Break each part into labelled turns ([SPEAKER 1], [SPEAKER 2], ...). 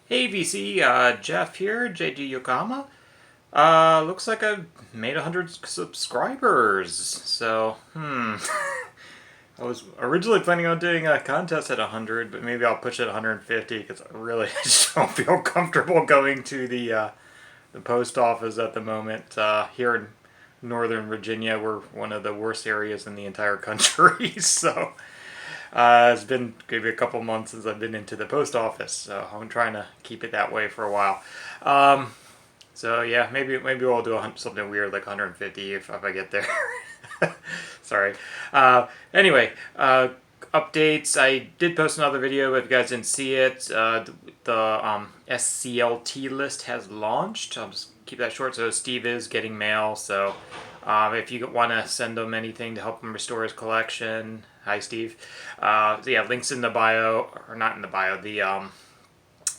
[SPEAKER 1] Hey VC, Jeff here, JG Yokohama. Looks like I've made 100 subscribers. So, I was originally planning on doing a contest at 100, but maybe I'll push it at 150 because I really just don't feel comfortable going to the post office at the moment. Here in Northern Virginia, we're one of the worst areas in the entire country. So, it's been maybe a couple months since I've been into the post office, so I'm trying to keep it that way for a while. Um, so yeah, maybe we'll do something weird like 150 if I get there. Sorry. Anyway, updates. I did post another video, but if you guys didn't see it, the SCLT list has launched. I'll just keep that short. So Steve is getting mail. So if you want to send him anything to help him restore his collection, hi Steve. So yeah, links in the bio, or not in the bio.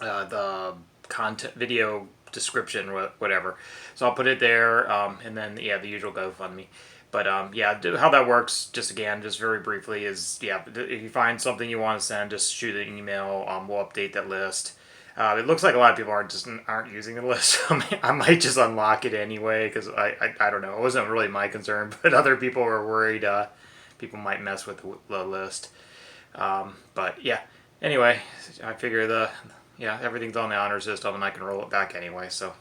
[SPEAKER 1] The content video description, whatever. So I'll put it there, and then yeah, the usual GoFundMe. But yeah, how that works, just again, just very briefly, is yeah, if you find something you want to send, just shoot an email. We'll update that list. It looks like a lot of people aren't using the list. I might just unlock it anyway because I don't know. It wasn't really my concern, but other people were worried people might mess with the list. But yeah, anyway, I figure yeah, everything's on the honor system and I can roll it back anyway. So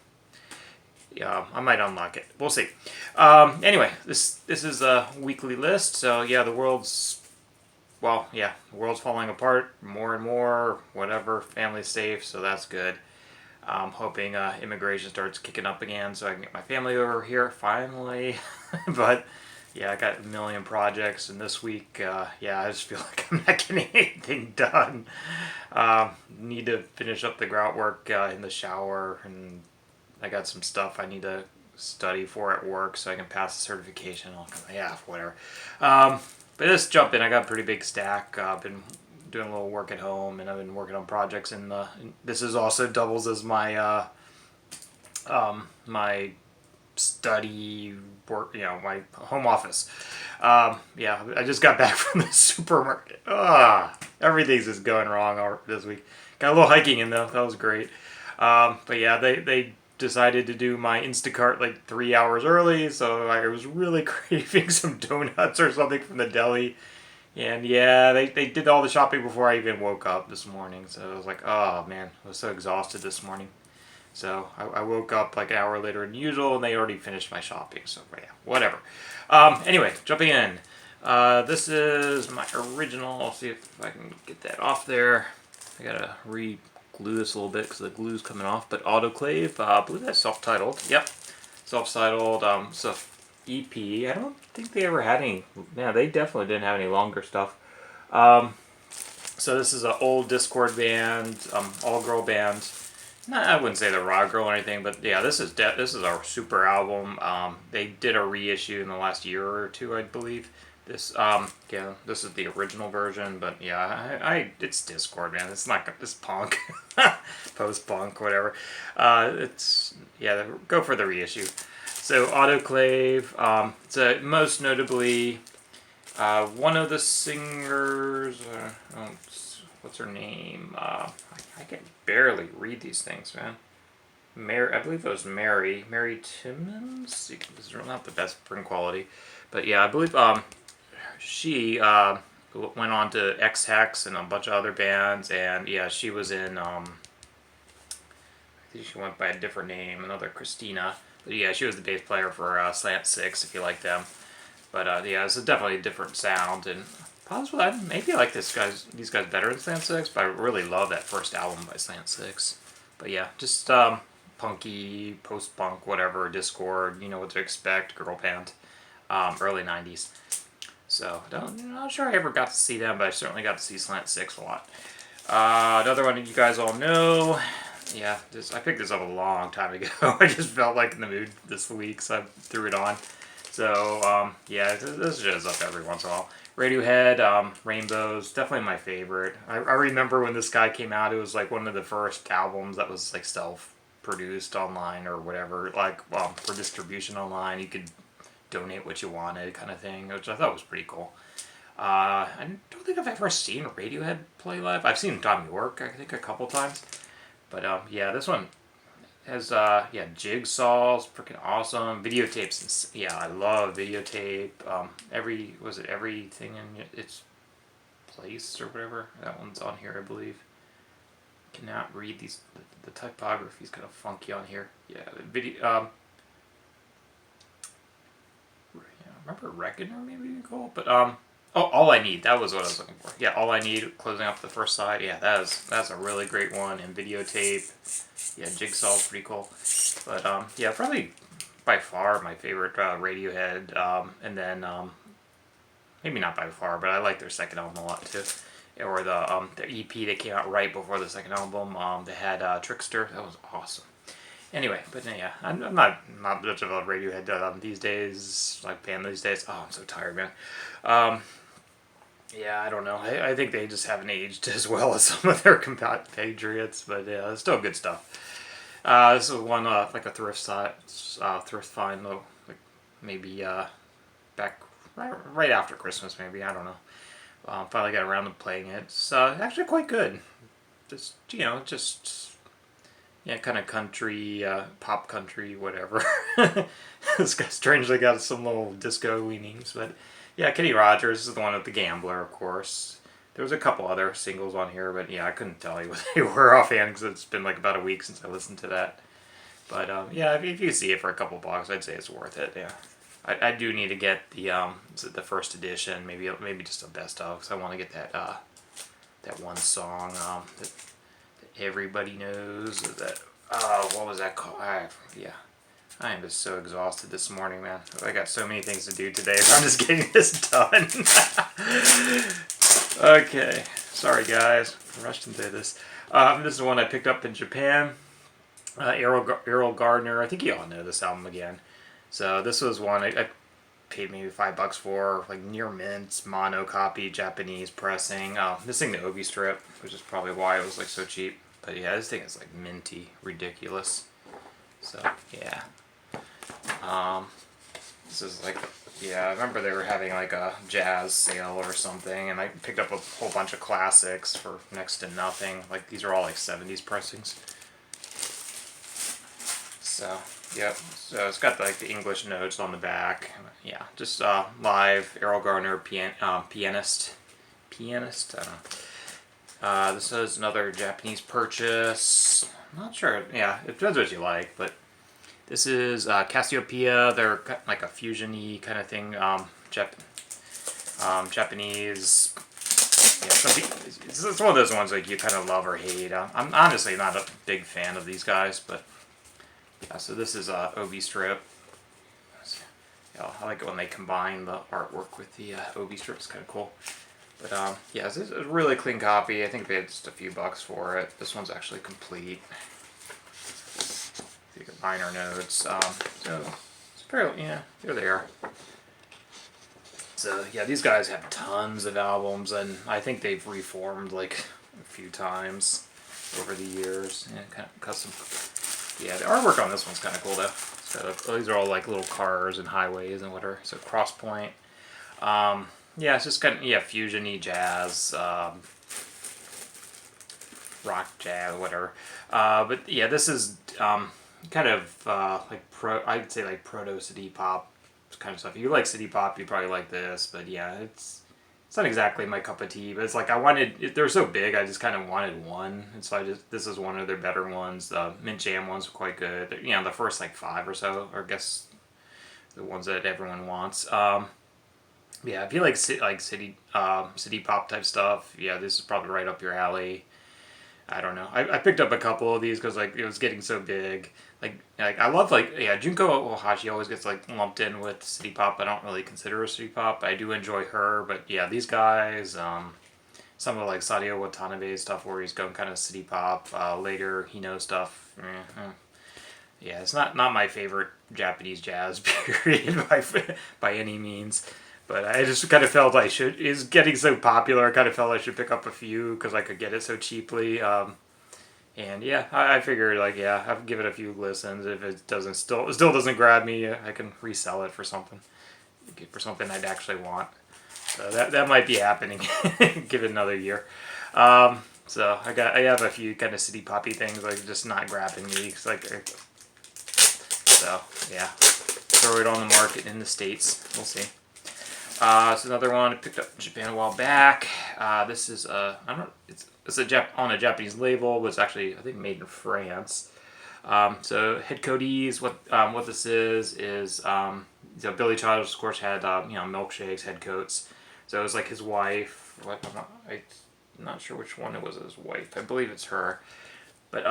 [SPEAKER 1] yeah, I might unlock it. We'll see. Anyway, this is a weekly list. So yeah, the world's falling apart more and more. Whatever, family's safe, so that's good. I'm hoping immigration starts kicking up again so I can get my family over here finally. But yeah, I got a million projects, and this week, yeah, I just feel like I'm not getting anything done. Need to finish up the grout work in the shower, and I got some stuff I need to study for at work so I can pass the certification. Yeah, whatever. But let's jump in. I got a pretty big stack. I've been doing a little work at home, and I've been working on projects. This is also doubles as my study work, my home office. Yeah, I just got back from the supermarket. Everything's just going wrong this week. Got a little hiking in though. That was great. But yeah, they decided to do my Instacart like 3 hours early, so I was really craving some donuts or something from the deli. And yeah, they did all the shopping before I even woke up this morning. So I was like, oh man, I was so exhausted this morning. So I woke up like an hour later than usual, and they already finished my shopping. So yeah, whatever. Anyway, jumping in. This is my original. I'll see if I can get that off there. I gotta re-glue this a little bit because the glue's coming off. But Autoclave, I believe that's self-titled. Yep, self-titled. So EP. I don't think they ever had any. Yeah, they definitely didn't have any longer stuff. So this is an old Discord band, all-girl band. No, I wouldn't say the raw girl or anything, but yeah, this is our super album. They did a reissue in the last year or two, I believe. Yeah, this is the original version, but yeah, it's Discord, man. It's not this punk, post punk, whatever. Go for the reissue. So Autoclave. It's most notably one of the singers. What's her name? I can barely read these things, man. I believe it was Mary Timmons. This is not the best print quality, but yeah, I believe she went on to X Hex and a bunch of other bands, and yeah, she was in. I think she went by a different name, another Christina. But yeah, she was the bass player for Slant Six, if you like them. But yeah, it's definitely a different sound, and possibly maybe I like these guys better than Slant Six, but I really love that first album by Slant Six. But yeah, just punky, post-punk, whatever, Discord, you know what to expect, girl band, early 90s. So, I'm not sure I ever got to see them, but I certainly got to see Slant Six a lot. Another one that you guys all know, yeah, I picked this up a long time ago. I just felt like in the mood this week, so I threw it on. So, yeah, this shows up every once in a while. Radiohead, Rainbows, definitely my favorite. I remember when this guy came out, it was like one of the first albums that was like self-produced online or whatever, like for distribution online. You could donate what you wanted kind of thing, which I thought was pretty cool. I don't think I've ever seen Radiohead play live. I've seen Tom York, I think, a couple times. But yeah, this one has yeah, Jigsaw's freaking awesome. Videotapes, yeah, I love videotape. Everything in its place or whatever. That one's on here, I believe. Cannot read these. The typography is kind of funky on here. Yeah, the video. Remember Reckoner maybe you call it, but oh, All I Need. That was what I was looking for. Yeah, All I Need. Closing up the first side. Yeah, that's a really great one. And videotape. Yeah, Jigsaw's pretty cool. But yeah, probably by far my favorite Radiohead. And then maybe not by far, but I like their second album a lot too. Or the EP that came out right before the second album. They had Trickster. That was awesome. Anyway, but yeah, I'm not much of a Radiohead these days, like fan these days. Oh, I'm so tired, man. Yeah, I don't know. I think they just haven't aged as well as some of their compatriots, but yeah, it's still good stuff. This is one like a thrift find though, like maybe back right after Christmas, maybe, I don't know. Finally got around to playing it. It's actually quite good. Just yeah, kind of country, pop country, whatever. This guy strangely got some little disco leanings, but yeah, Kenny Rogers is the one with the Gambler, of course. There was a couple other singles on here, but yeah, I couldn't tell you what they were offhand because it's been like about a week since I listened to that. But yeah, if you see it for a couple bucks, I'd say it's worth it. Yeah, I do need to get the first edition, maybe just a best of, because I want to get that one song that everybody knows. That what was that called? Yeah, I am just so exhausted this morning, man. I got so many things to do today, so I'm just getting this done. Okay, sorry guys, rushed into this. This is one I picked up in Japan. Errol Gardner. I think you all know this album again. So this was one I paid maybe $5 for, like near mint, mono copy, Japanese pressing. Missing the Obi strip, which is probably why it was like so cheap. But yeah, this thing is like minty, ridiculous. So yeah, this is like, yeah, I remember they were having like a jazz sale or something, and I picked up a whole bunch of classics for next to nothing. Like these are all like 70s pressings. So yep, so it's got like the English notes on the back. Yeah, just live Errol Garner pianist. I don't know. This is another Japanese purchase. I'm not sure. Yeah, it depends what you like, but this is Cassiopeia. They're like a fusion-y kind of thing. Japanese. Yeah, it's one of those ones like you kind of love or hate. I'm honestly not a big fan of these guys, but yeah. So this is Obi strip. Yeah, I like it when they combine the artwork with the Obi strip. It's kind of cool. But yeah, this is a really clean copy. I think they had just a few bucks for it. This one's actually complete. You get minor notes. So it's fairly, yeah, here they are. So yeah, these guys have tons of albums, and I think they've reformed like a few times over the years. Yeah, kind of custom. Yeah, the artwork on this one's kind of cool though. So these are all like little cars and highways and whatever. So cross point. Yeah, it's just kind of fusion-y jazz, rock jazz, whatever. But yeah, this is kind of I'd say like proto city pop kind of stuff. If you like city pop, you probably like this. But yeah, it's not exactly my cup of tea. But it's like they're so big, I just kind of wanted one, and so this is one of their better ones. The Mint Jam ones are quite good. You know, the first like 5 or so, or I guess the ones that everyone wants. Yeah, if you like city pop type stuff, yeah, this is probably right up your alley. I don't know. I picked up a couple of these because like it was getting so big. Like I love Junko Ohashi always gets like lumped in with city pop. I don't really consider her city pop. I do enjoy her, but yeah, these guys, some of like Sadio Watanabe stuff where he's going kind of city pop. Later Hino stuff. Yeah, it's not my favorite Japanese jazz period by any means. But I just kind of felt is getting so popular. I kind of felt I should pick up a few because I could get it so cheaply. And yeah, I figured I'll give it a few listens. If it still doesn't grab me, I can resell it for something I'd actually want. So that might be happening. Give it another year. So I have a few kind of city poppy things like just not grabbing me. It's like, so yeah, throw it on the market in the States. We'll see. It's another one I picked up in Japan a while back. This is I don't know, it's on a Japanese label, but it's actually I think made in France. So Head Codis, what this is so Billy Childish of course had milkshakes, head coats. So it was like his wife. I'm not sure which one it was his wife. I believe it's her. But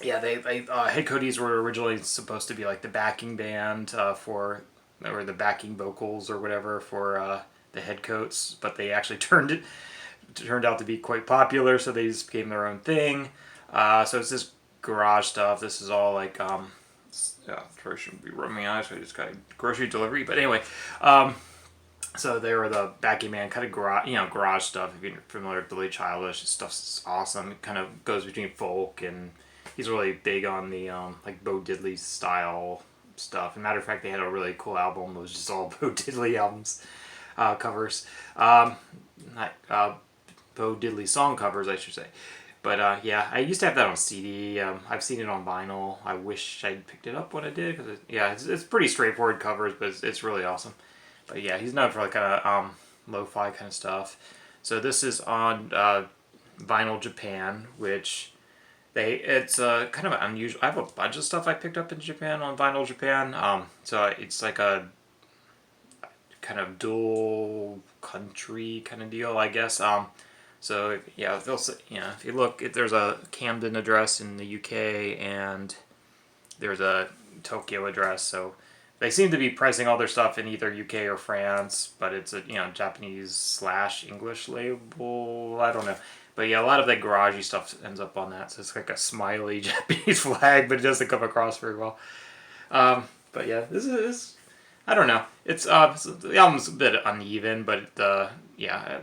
[SPEAKER 1] yeah, they Head Codis were originally supposed to be like the backing band or the backing vocals or whatever for the head coats, but they actually turned out to be quite popular, so they just became their own thing. So it's this garage stuff. This is all like sorry, shouldn't be rubbing my eyes. I just got a grocery delivery, but anyway. So they were the backing band, kind of garage stuff. If you're familiar with Billy Childish, his stuff's awesome. It kind of goes between folk and he's really big on the like Bo Diddley style stuff. As a matter of fact, they had a really cool album. It was just all Bo Diddley albums covers, not Bo Diddley song covers, I should say. But yeah, I used to have that on CD. I've seen it on vinyl. I wish I'd picked it up when I did because it's pretty straightforward covers, but it's really awesome. But yeah, he's known for like kind of lo-fi kind of stuff. So this is on Vinyl Japan, which it's kind of unusual. I have a bunch of stuff I picked up in Japan on Vinyl Japan. So it's like a kind of dual country kind of deal, I guess. So yeah, if you look, there's a Camden address in the UK and there's a Tokyo address. So they seem to be pricing all their stuff in either UK or France, but it's a Japanese / English label. I don't know, but yeah, a lot of the garagey stuff ends up on that. So it's like a smiley Japanese flag, but it doesn't come across very well. But yeah, this is I don't know. It's the album's a bit uneven, but yeah,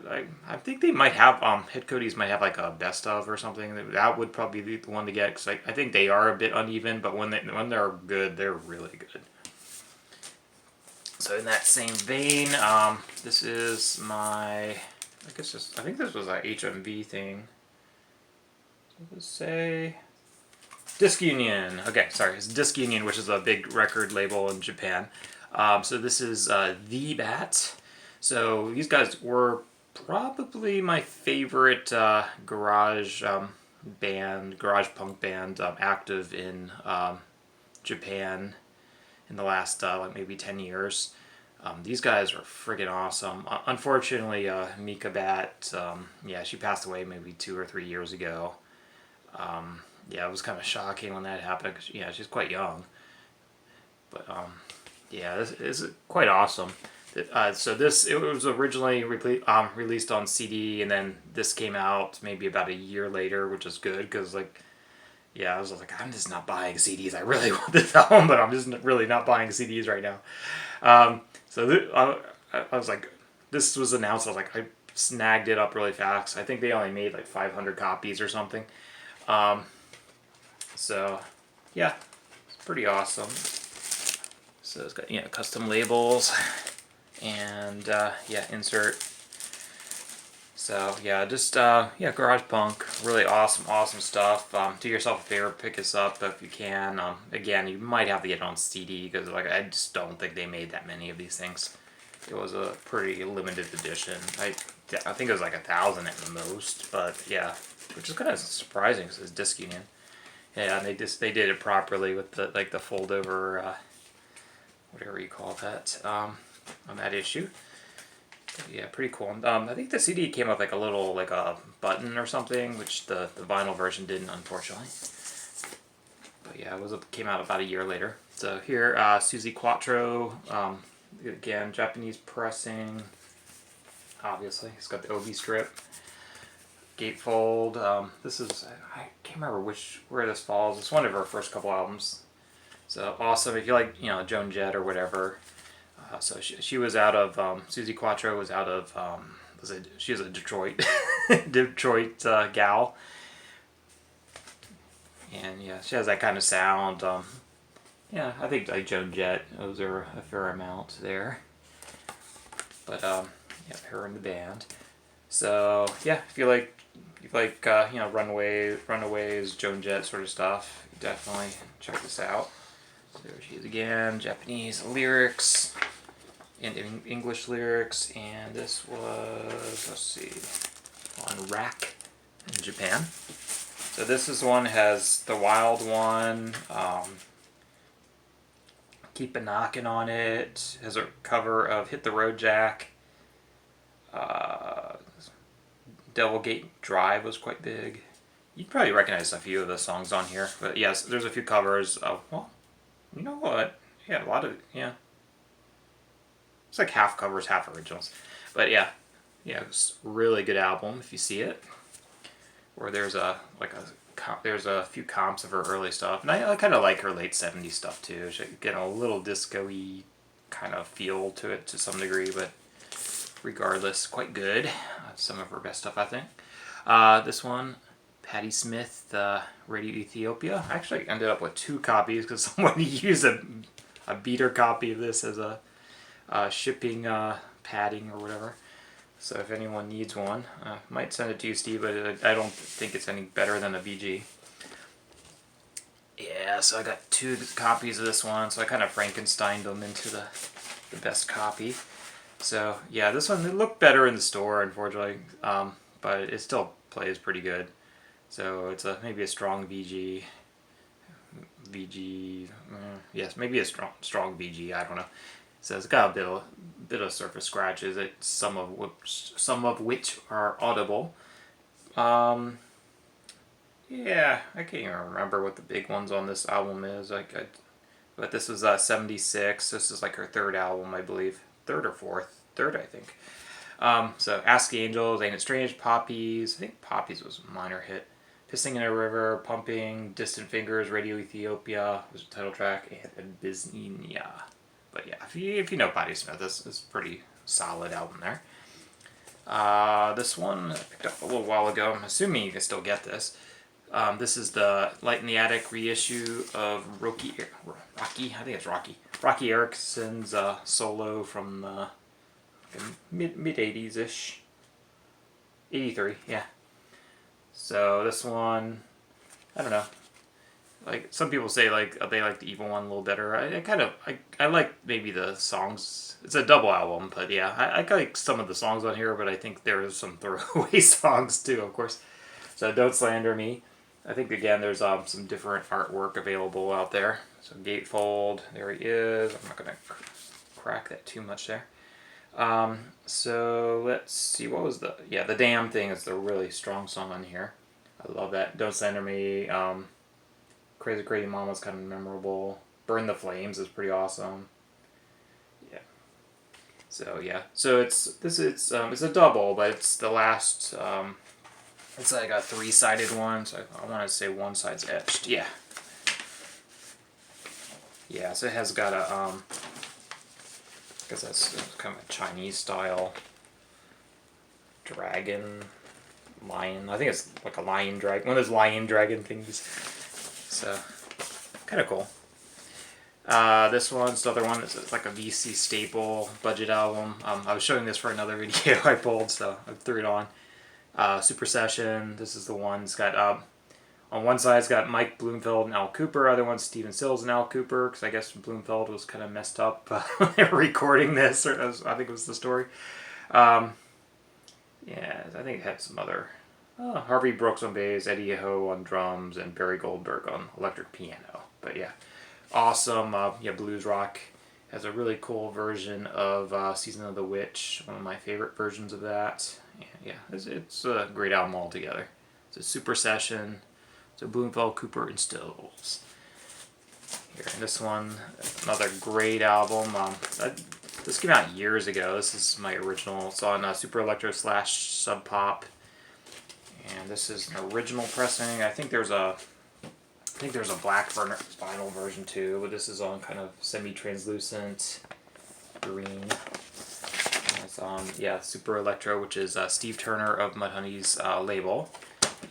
[SPEAKER 1] I think they might have Hit Codis might have like a best of or something. That would probably be the one to get because I think they are a bit uneven, but when they're good, they're really good. So in that same vein, this is my, I think this was a HMV thing. Let's say Disc Union. Okay, sorry, it's Disc Union, which is a big record label in Japan. So this is The Bat. So these guys were probably my favorite garage punk band /active in Japan in the last like maybe 10 years. These guys are friggin' awesome. Unfortunately, Mika Bat, yeah, she passed away maybe 2 or 3 years ago. Yeah, it was kind of shocking when that happened. 'Cause, yeah, she's quite young. But yeah, this is quite awesome. So it was originally released on CD, and then this came out maybe about a year later, which is good because like. Yeah, I was like, I'm just not buying CDs. I really want this album, but I'm just really not buying CDs right now. I was like, this was announced. I was like, I snagged it up really fast. I think they only made like 500 copies or something. So, yeah, it's pretty awesome. So it's got custom labels and yeah, insert. So yeah, just yeah, garage punk, really awesome stuff. Do yourself a favor, pick this up if you can. Again, you might have to get it on CD because like I just don't think they made that many of these things. It was a pretty limited edition. I think it was like 1,000 at the most, but yeah, which is kind of surprising because it's Disc Union. Yeah, and they did it properly with the like the fold over, whatever you call that, on that issue. Yeah, pretty cool. I think the CD came with like a little like a button or something, which the vinyl version didn't, unfortunately. But yeah, came out about a year later. So here, Suzi Quatro, again Japanese pressing. Obviously, it's got the OB strip, gatefold. This is I can't remember where this falls. It's one of her first couple albums. So awesome if you like Joan Jett or whatever. So she was out of Suzi Quatro was out of she was a Detroit gal, and yeah, she has that kind of sound. Yeah, I think like Joan Jett owes her a fair amount there. But yeah, her in the band. So yeah, if you like you like Runaways, Joan Jett sort of stuff, definitely check this out. So there she is again, Japanese lyrics and English lyrics, and this was, let's see, on Rack in Japan. So this one has the Wild One, Keep a Knockin' on it, has a cover of Hit the Road Jack. Devilgate Drive was quite big. You'd probably recognize a few of the songs on here, but yes, there's a few covers. Well, you know what? Yeah, a lot of, yeah. It's like half covers, half originals. But yeah, it's a really good album if you see it. Or there's there's a few comps of her early stuff, and I kind of like her late '70s stuff too. She get a little disco-y kind of feel to it to some degree, but regardless, quite good. Some of her best stuff, I think. This one, Patti Smith, Radio Ethiopia. I actually ended up with 2 copies because somebody used a beater copy of this as a shipping padding or whatever. So if anyone needs one, might send it to you, Steve, but I don't think it's any better than a VG. Yeah, so I got 2 copies of this one, so I kind of Frankensteined them into the best copy. So yeah, this one, it looked better in the store, unfortunately, but it still plays pretty good. So it's maybe a strong VG. Yes, maybe a strong VG. I don't know. So it's got a bit of surface scratches. Some of which are audible. Yeah, I can't even remember what the big ones on this album is. But this was 76. This is like her 3rd album, I believe. 3rd or 4th. 3rd, I think. So Ask the Angels, Ain't It Strange, Poppies. I think Poppies was a minor hit. Pissing in a River, Pumping, Distant Fingers, Radio Ethiopia was the title track, and Biznia. But yeah, if you know Patti Smith, this is a pretty solid album there. This one I picked up a little while ago. I'm assuming you can still get this. This is the Light in the Attic reissue of Rocky, I think it's Rocky Erickson's solo from mid 80s ish, 83, yeah. So this one, I don't know. Like some people say, like they like the Evil one a little better. I like maybe the songs. It's a double album, but yeah, I like some of the songs on here, but I think there is some throwaway songs too, of course. So Don't Slander Me. I think again there's some different artwork available out there. So Gatefold, there he is. I'm not gonna crack that too much there. So let's see, what was the Damn Thing is the really strong song on here. I love that. Don't Slander Me. Crazy Crazy Mama's kind of memorable. Burn the Flames is pretty awesome. Yeah. So yeah. So it's a double, but it's the last. It's like a 3-sided one. So I want to say one side's etched. Yeah. Yeah. So it has got a I guess that's kind of a Chinese style dragon, lion. I think it's like a lion dragon, one of those lion dragon things. So, kind of cool. This one's the other one. It's like a VC staple budget album. I was showing this for another video I pulled, so I threw it on. Super Session. This is the one. It's got on one side it's got Mike Bloomfield and Al Cooper. Other one's Steven Stills and Al Cooper, because I guess Bloomfield was kind of messed up when they were recording this. Or I think it was the story. Yeah, I think it had some other. Harvey Brooks on bass, Eddie Ho on drums, and Barry Goldberg on electric piano. But yeah, awesome. Blues rock. Has a really cool version of Season of the Witch, one of my favorite versions of that. Yeah, it's a great album altogether. It's a Super Session. It's a Bloomfield, Cooper, and Stills. Here, and this one, another great album. This came out years ago. This is my original. It's on Super Electro / Sub Pop. And this is an original pressing. I think there's a black vinyl version too, but this is on kind of semi-translucent green. And it's on Super Electro, which is Steve Turner of Mudhoney's label.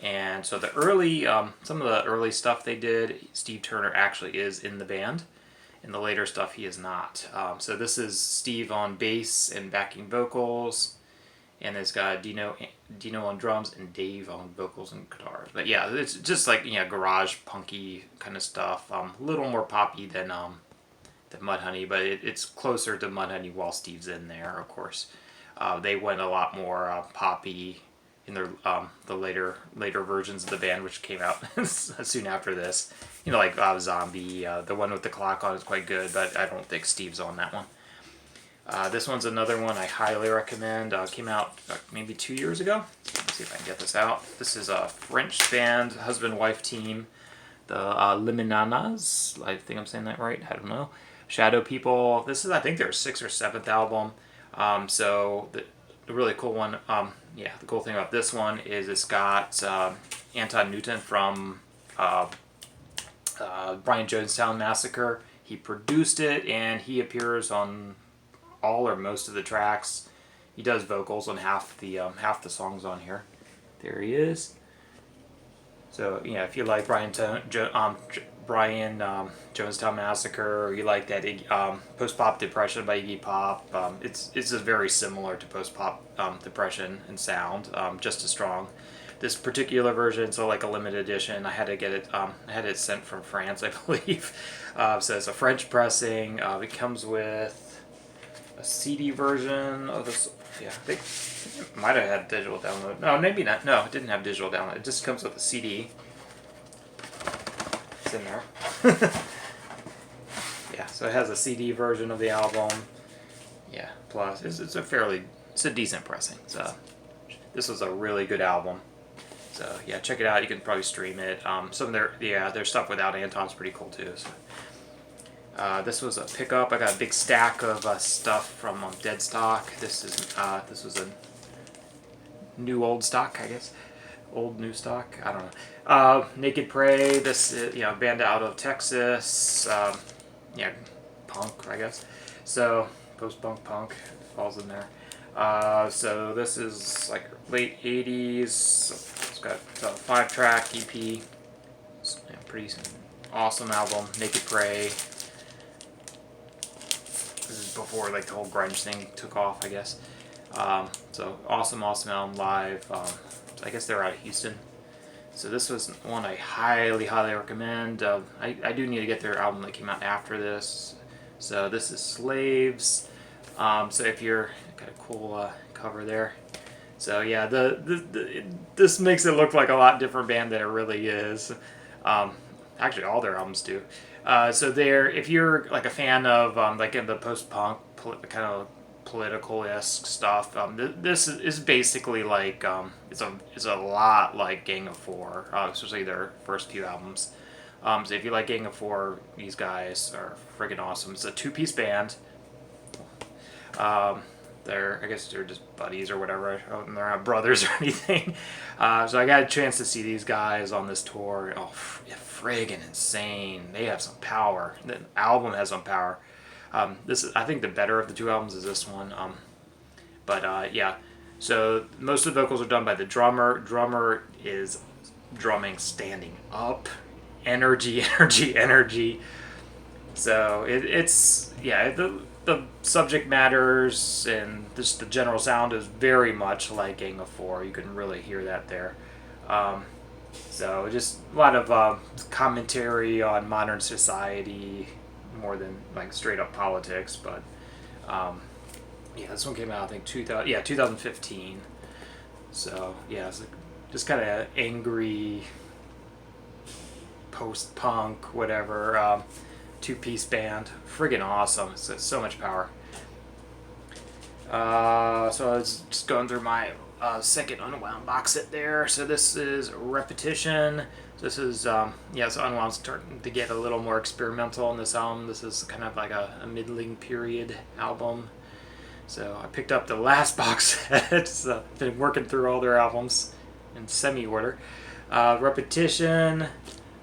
[SPEAKER 1] And so the early some of the early stuff they did, Steve Turner actually is in the band. In the later stuff, he is not. So this is Steve on bass and backing vocals. and it's got Dino on drums and Dave on vocals and guitars. But yeah, it's just like garage punky kind of stuff. A little more poppy than Mudhoney, but it's closer to Mudhoney while Steve's in there, of course. They went a lot more poppy in their the later versions of the band, which came out soon after this. Like Zombie, the one with the clock on is quite good, but I don't think Steve's on that one. This one's another one I highly recommend. Came out maybe 2 years ago. Let's see if I can get this out. This is a French band, husband-wife team, the Liminanas. I think I'm saying that right. I don't know. Shadow People. This is, I think, their 6th or 7th album. So the really cool one. The cool thing about this one is it's got Anton Newton from Brian Jonestown Massacre. He produced it, and he appears on all or most of the tracks. He does vocals on half the songs on here. There he is. So if you like Brian Jonestown Massacre, or you like that post-pop depression by Iggy Pop, it's just very similar to post-pop depression and sound, just as strong. This particular version, so like a limited edition, I had to get it. I had it sent from France, I believe. So it's a French pressing. It comes with a CD version of this. Yeah, I think it might have had digital download. No, maybe not. No, it didn't have digital download. It just comes with a CD. It's in there. Yeah, so it has a CD version of the album. Yeah, plus it's a decent pressing. So this was a really good album. So yeah, check it out. You can probably stream it. Some of their stuff without Anton's pretty cool too. So. This was a pickup. I got a big stack of stuff from Dead Stock. This was a new old stock, I guess. Old new stock. I don't know. Naked Prey. This is, band out of Texas. Punk, I guess. So post-punk punk falls in there. So this is like late 80s. It's got a 5-track EP. It's a pretty awesome album. Naked Prey. This is before like the whole grunge thing took off, I guess. So awesome album live. I guess they're out of Houston. So this was one I highly recommend. I do need to get their album that came out after this. So this is Slaves. So if you're got a cool cover there. So yeah, this makes it look like a lot different band than it really is. Actually, all their albums do. So if you're like a fan of like in the post-punk kind of political-esque stuff, this is basically like it's a lot like Gang of Four, especially their first few albums. So if you like Gang of Four, these guys are friggin' awesome. It's a 2-piece band. I guess they're just buddies or whatever. They're not brothers or anything. So I got a chance to see these guys on this tour. Oh, friggin' insane. They have some power. The album has some power. I think the better of the 2 albums is this one. Yeah. So most of the vocals are done by the drummer. Drummer is drumming standing up. Energy. So the subject matters and just the general sound is very much like Gang of Four. You can really hear that there. So just a lot of commentary on modern society more than like straight up politics. But this one came out I think 2015. So yeah, it's like just kind of angry post-punk whatever. 2-piece band, friggin' awesome. It's so much power. So I was just going through my second Unwound box set there. So this is Repetition. This is so Unwound's starting to get a little more experimental on this album. This is kind of like a middling period album. So I picked up the last box set. So I've been working through all their albums in semi-order. Repetition.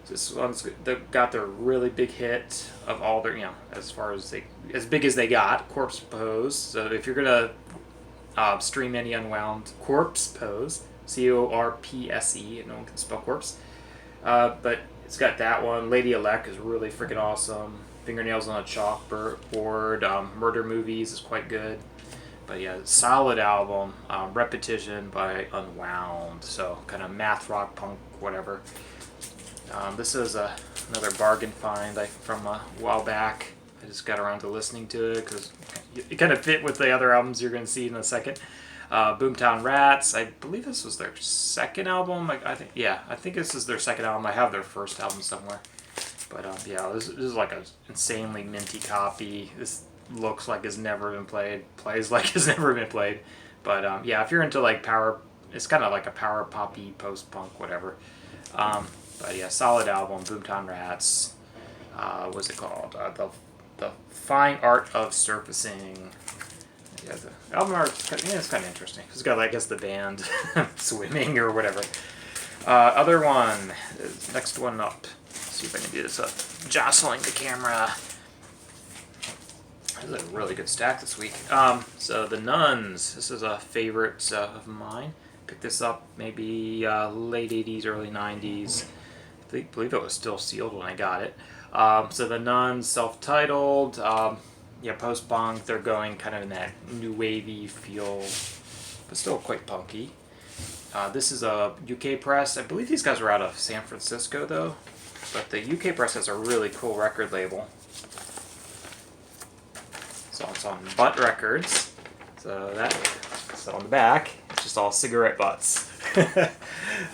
[SPEAKER 1] This one's got their really big hit of all their, as big as they got, Corpse Pose. So if you're gonna stream any Unwound, Corpse Pose, Corpse, no one can spell corpse. But it's got that one. Lady Elect is really freaking awesome. Fingernails on a Chalkboard. Murder Movies is quite good. But yeah, solid album. Repetition by Unwound. So kind of math rock punk, whatever. This is another bargain find from a while back. I just got around to listening to it because it kind of fit with the other albums you're going to see in a second. Boomtown Rats. I believe this was their second album. I think this is their second album. I have their first album somewhere. But yeah, this is like an insanely minty copy. This looks like it's never been played. Plays like it's never been played. But yeah, if you're into like power, it's kind of like a power poppy, post punk, whatever. But yeah, solid album. Boomtown Rats. What's it called? The Fine Art of Surfacing. Yeah, the album art, it's kind of interesting. It's got, I guess, the band swimming or whatever. Other one, next one up. Let's see if I can do this up. Jostling the camera. This is a really good stack this week. So the Nuns. This is a favorite of mine. Picked this up maybe late 80s, early 90s. I believe it was still sealed when I got it. So the Nuns, self-titled. Yeah, post-punk. They're going kind of in that new wavy feel, but still quite punky. This is a UK press. I believe these guys are out of San Francisco, though. But the UK press has a really cool record label. So it's on Butt Records. So on the back, it's just all cigarette butts.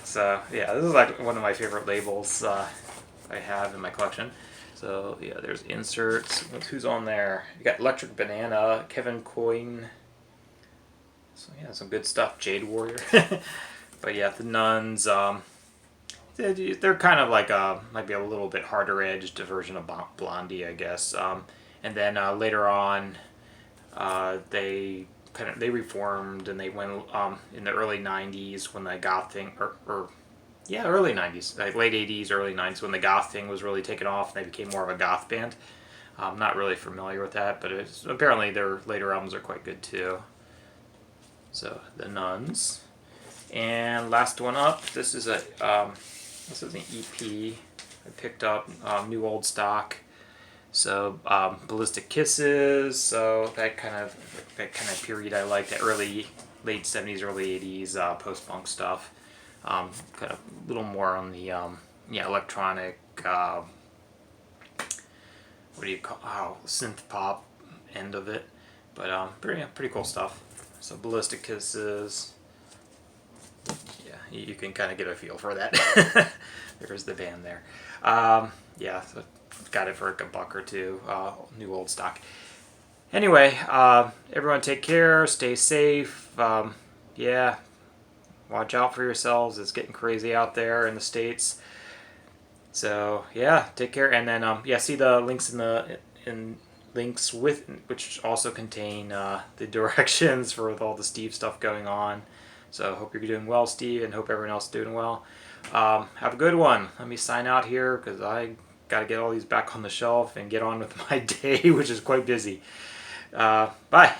[SPEAKER 1] So yeah, this is like one of my favorite labels I have in my collection. So yeah, there's inserts. Who's on there? You got Electric Banana, Kevin Coyne. So yeah, some good stuff. Jade Warrior. But yeah, the Nuns. They're kind of like might be a little bit harder edged version of Blondie, I guess. And then later on, they reformed and they went in the early '90s when the goth thing early 90s, like late 80s, early 90s, when the goth thing was really taken off and they became more of a goth band. I'm not really familiar with that, but apparently their later albums are quite good too. So the Nuns. And last one up, this is an EP I picked up, new old stock. So Ballistic Kisses, so that kind of period I like, that late 70s, early 80s post-punk stuff. Kind of a little more on the electronic, synth pop end of it, but pretty cool stuff. So Ballistic Kisses, yeah, you can kind of get a feel for that. There's the band there. Yeah, so got it for like $1 or $2, new old stock. Anyway, everyone take care, stay safe. Yeah. Watch out for yourselves. It's getting crazy out there in the States. So yeah, take care. And then see the links links which also contain the directions for all the Steve stuff going on. So hope you're doing well, Steve, and hope everyone else is doing well. Have a good one. Let me sign out here because I got to get all these back on the shelf and get on with my day, which is quite busy. Bye.